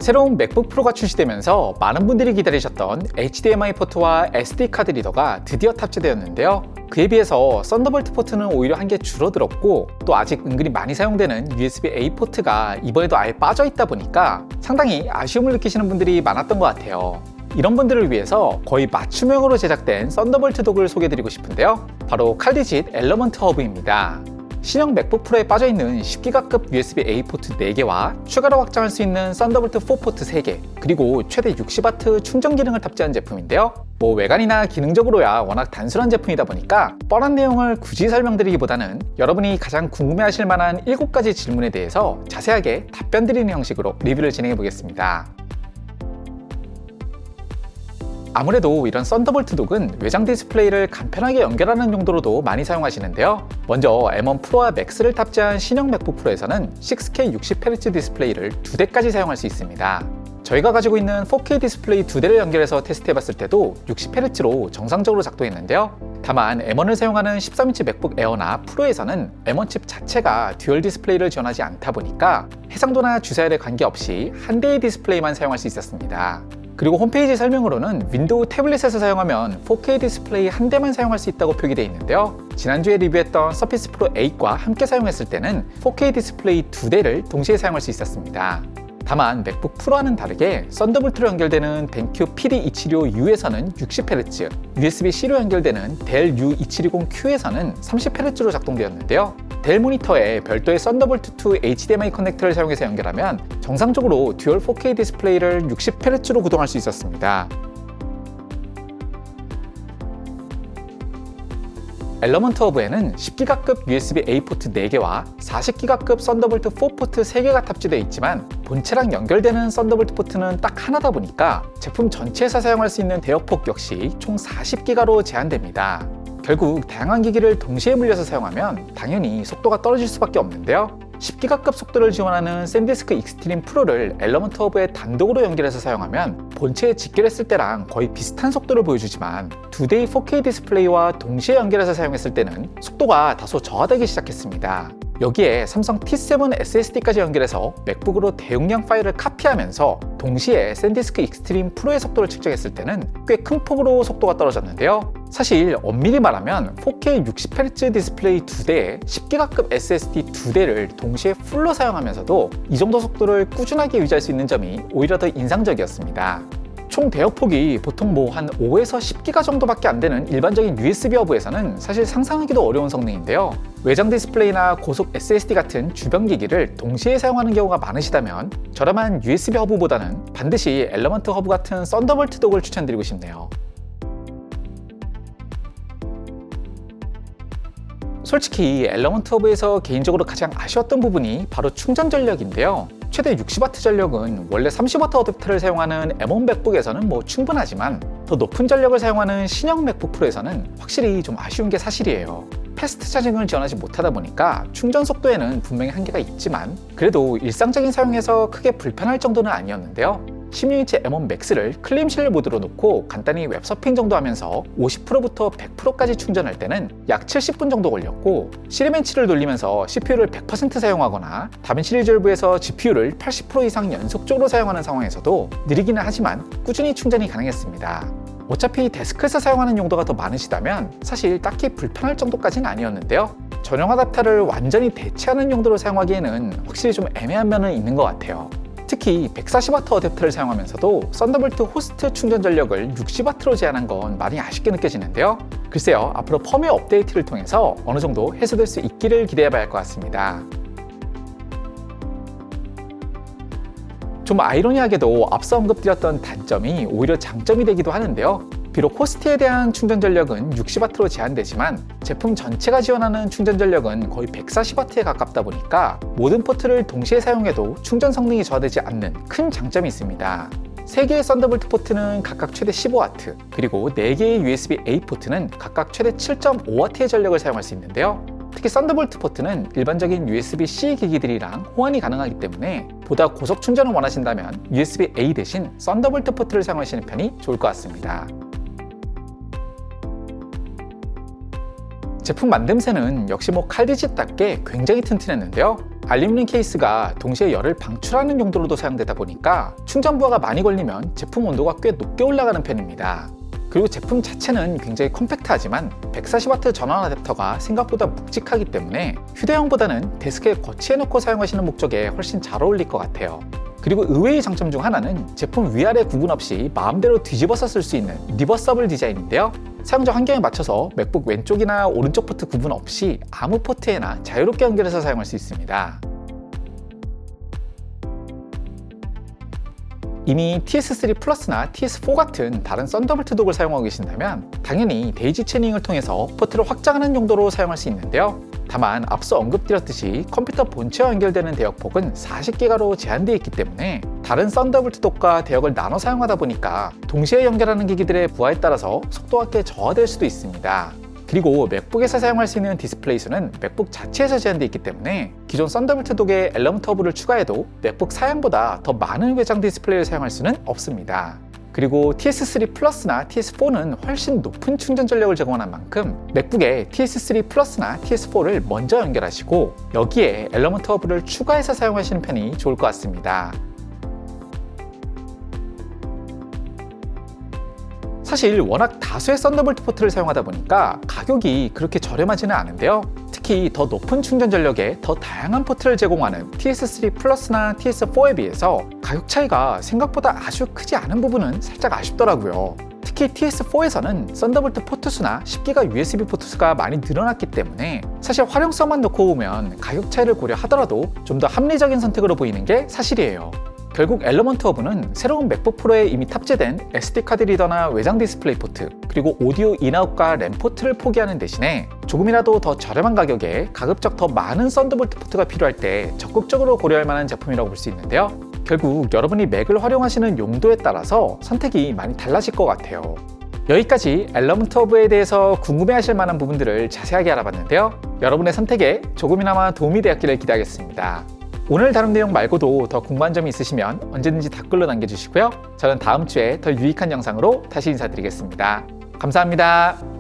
새로운 맥북 프로가 출시되면서 많은 분들이 기다리셨던 HDMI 포트와 SD카드 리더가 드디어 탑재되었는데요. 그에 비해서 썬더볼트 포트는 오히려 한 개 줄어들었고, 또 아직 은근히 많이 사용되는 USB-A 포트가 이번에도 아예 빠져있다 보니까 상당히 아쉬움을 느끼시는 분들이 많았던 것 같아요. 이런 분들을 위해서 거의 맞춤형으로 제작된 썬더볼트 독을 소개해드리고 싶은데요. 바로 칼디짓 엘러먼트 허브입니다. 신형 맥북 프로에 빠져있는 10기가급 USB-A 포트 4개와 추가로 확장할 수 있는 썬더볼트 4 포트 3개, 그리고 최대 60W 충전 기능을 탑재한 제품인데요. 외관이나 기능적으로야 워낙 단순한 제품이다 보니까 뻔한 내용을 굳이 설명드리기보다는 여러분이 가장 궁금해하실 만한 7가지 질문에 대해서 자세하게 답변 드리는 형식으로 리뷰를 진행해 보겠습니다. 아무래도 이런 썬더볼트 독은 외장 디스플레이를 간편하게 연결하는 용도로도 많이 사용하시는데요. 먼저 M1 프로와 맥스를 탑재한 신형 맥북 프로에서는 6K 60Hz 디스플레이를 2대까지 사용할 수 있습니다. 저희가 가지고 있는 4K 디스플레이 2대를 연결해서 테스트해봤을 때도 60Hz로 정상적으로 작동했는데요. 다만 M1을 사용하는 13인치 맥북 에어나 프로에서는 M1 칩 자체가 듀얼 디스플레이를 지원하지 않다 보니까 해상도나 주사율에 관계없이 한 대의 디스플레이만 사용할 수 있었습니다. 그리고 홈페이지 설명으로는 윈도우 태블릿에서 사용하면 4K 디스플레이 한 대만 사용할 수 있다고 표기되어 있는데요. 지난주에 리뷰했던 서피스 프로 8과 함께 사용했을 때는 4K 디스플레이 2대를 동시에 사용할 수 있었습니다. 다만 맥북 프로와는 다르게 썬더볼트로 연결되는 벤큐 PD276U에서는 60Hz, USB-C로 연결되는 델 U2720Q에서는 30Hz로 작동되었는데요. 델 모니터에 별도의 썬더볼트 2 HDMI 커넥터를 사용해서 연결하면 정상적으로 듀얼 4K 디스플레이를 60Hz로 구동할 수 있었습니다. 엘러먼트 허브에는 10기가급 USB-A 포트 4개와 40기가급 썬더볼트 4 포트 3개가 탑재되어 있지만 본체랑 연결되는 썬더볼트 포트는 딱 하나다 보니까 제품 전체에서 사용할 수 있는 대역폭 역시 총 40기가로 제한됩니다. 결국 다양한 기기를 동시에 물려서 사용하면 당연히 속도가 떨어질 수밖에 없는데요. 10기가급 속도를 지원하는 샌디스크 익스트림 프로를 엘러먼트 허브에 단독으로 연결해서 사용하면 본체에 직결했을 때랑 거의 비슷한 속도를 보여주지만 2대의 4K 디스플레이와 동시에 연결해서 사용했을 때는 속도가 다소 저하되기 시작했습니다. 여기에 삼성 T7 SSD까지 연결해서 맥북으로 대용량 파일을 카피하면서 동시에 샌디스크 익스트림 프로의 속도를 측정했을 때는 꽤 큰 폭으로 속도가 떨어졌는데요. 사실 엄밀히 말하면 4K 60Hz 디스플레이 2대에 10기가급 SSD 2대를 동시에 풀로 사용하면서도 이 정도 속도를 꾸준하게 유지할 수 있는 점이 오히려 더 인상적이었습니다. 총 대역폭이 보통 한 5에서 10기가 정도밖에 안 되는 일반적인 USB 허브에서는 사실 상상하기도 어려운 성능인데요. 외장 디스플레이나 고속 SSD 같은 주변 기기를 동시에 사용하는 경우가 많으시다면 저렴한 USB 허브보다는 반드시 엘러먼트 허브 같은 썬더볼트 독을 추천드리고 싶네요. 솔직히 엘러먼트 허브에서 개인적으로 가장 아쉬웠던 부분이 바로 충전 전력인데요. 최대 60W 전력은 원래 30W 어댑터를 사용하는 M1 맥북에서는 충분하지만 더 높은 전력을 사용하는 신형 맥북 프로에서는 확실히 좀 아쉬운 게 사실이에요. 패스트 차징을 지원하지 못하다 보니까 충전 속도에는 분명히 한계가 있지만 그래도 일상적인 사용에서 크게 불편할 정도는 아니었는데요. 16인치 M1 맥스를 클림실 모드로 놓고 간단히 웹서핑 정도 하면서 50%부터 100%까지 충전할 때는 약 70분 정도 걸렸고, 시리벤치를 돌리면서 CPU를 100% 사용하거나 다빈치 리졸브에서 GPU를 80% 이상 연속적으로 사용하는 상황에서도 느리기는 하지만 꾸준히 충전이 가능했습니다. 어차피 데스크에서 사용하는 용도가 더 많으시다면 사실 딱히 불편할 정도까지는 아니었는데요. 전용 어댑터를 완전히 대체하는 용도로 사용하기에는 확실히 좀 애매한 면은 있는 것 같아요. 특히 140W 어댑터를 사용하면서도 썬더볼트 호스트 충전 전력을 60W로 제한한 건 많이 아쉽게 느껴지는데요. 글쎄요, 앞으로 펌웨어 업데이트를 통해서 어느 정도 해소될 수 있기를 기대해봐야 할 것 같습니다. 좀 아이러니하게도 앞서 언급드렸던 단점이 오히려 장점이 되기도 하는데요. 비록 호스트에 대한 충전 전력은 60W로 제한되지만 제품 전체가 지원하는 충전 전력은 거의 140W에 가깝다 보니까 모든 포트를 동시에 사용해도 충전 성능이 저하되지 않는 큰 장점이 있습니다. 3개의 썬더볼트 포트는 각각 최대 15W, 그리고 4개의 USB-A 포트는 각각 최대 7.5W의 전력을 사용할 수 있는데요. 특히 썬더볼트 포트는 일반적인 USB-C 기기들이랑 호환이 가능하기 때문에 보다 고속 충전을 원하신다면 USB-A 대신 썬더볼트 포트를 사용하시는 편이 좋을 것 같습니다. 제품 만듦새는 역시 칼디짓답게 굉장히 튼튼했는데요. 알루미늄 케이스가 동시에 열을 방출하는 용도로도 사용되다 보니까 충전 부하가 많이 걸리면 제품 온도가 꽤 높게 올라가는 편입니다. 그리고 제품 자체는 굉장히 컴팩트하지만 140W 전원 어댑터가 생각보다 묵직하기 때문에 휴대용보다는 데스크에 거치해놓고 사용하시는 목적에 훨씬 잘 어울릴 것 같아요. 그리고 의외의 장점 중 하나는 제품 위아래 구분 없이 마음대로 뒤집어서 쓸 수 있는 리버서블 디자인인데요. 사용자 환경에 맞춰서 맥북 왼쪽이나 오른쪽 포트 구분 없이 아무 포트에나 자유롭게 연결해서 사용할 수 있습니다. 이미 TS3 플러스나 TS4 같은 다른 썬더볼트 독을 사용하고 계신다면 당연히 데이지 채닝을 통해서 포트를 확장하는 용도로 사용할 수 있는데요. 다만 앞서 언급드렸듯이 컴퓨터 본체와 연결되는 대역폭은 40기가로 제한되어 있기 때문에 다른 썬더볼트 독과 대역을 나눠 사용하다 보니까 동시에 연결하는 기기들의 부하에 따라서 속도가 꽤 저하될 수도 있습니다. 그리고 맥북에서 사용할 수 있는 디스플레이 수는 맥북 자체에서 제한되어 있기 때문에 기존 썬더볼트 독에 엘러먼트 허브를 추가해도 맥북 사양보다 더 많은 외장 디스플레이를 사용할 수는 없습니다. 그리고 TS3 플러스나 TS4는 훨씬 높은 충전 전력을 제공하는 만큼 맥북에 TS3 플러스나 TS4를 먼저 연결하시고 여기에 엘러먼트 허브를 추가해서 사용하시는 편이 좋을 것 같습니다. 사실 워낙 다수의 썬더볼트 포트를 사용하다 보니까 가격이 그렇게 저렴하지는 않은데요. 특히 더 높은 충전 전력에 더 다양한 포트를 제공하는 TS3 플러스나 TS4에 비해서 가격 차이가 생각보다 아주 크지 않은 부분은 살짝 아쉽더라고요. 특히 TS4에서는 썬더볼트 포트 수나 10기가 USB 포트 수가 많이 늘어났기 때문에 사실 활용성만 놓고 보면 가격 차이를 고려하더라도 좀 더 합리적인 선택으로 보이는 게 사실이에요. 결국 엘러먼트 허브는 새로운 맥북 프로에 이미 탑재된 SD카드 리더나 외장 디스플레이 포트, 그리고 오디오 인아웃과 램 포트를 포기하는 대신에 조금이라도 더 저렴한 가격에 가급적 더 많은 썬더볼트 포트가 필요할 때 적극적으로 고려할 만한 제품이라고 볼 수 있는데요. 결국 여러분이 맥을 활용하시는 용도에 따라서 선택이 많이 달라질 것 같아요. 여기까지 엘러먼트 허브에 대해서 궁금해하실 만한 부분들을 자세하게 알아봤는데요. 여러분의 선택에 조금이나마 도움이 되었기를 기대하겠습니다. 오늘 다룬 내용 말고도 더 궁금한 점이 있으시면 언제든지 댓글로 남겨주시고요. 저는 다음 주에 더 유익한 영상으로 다시 인사드리겠습니다. 감사합니다.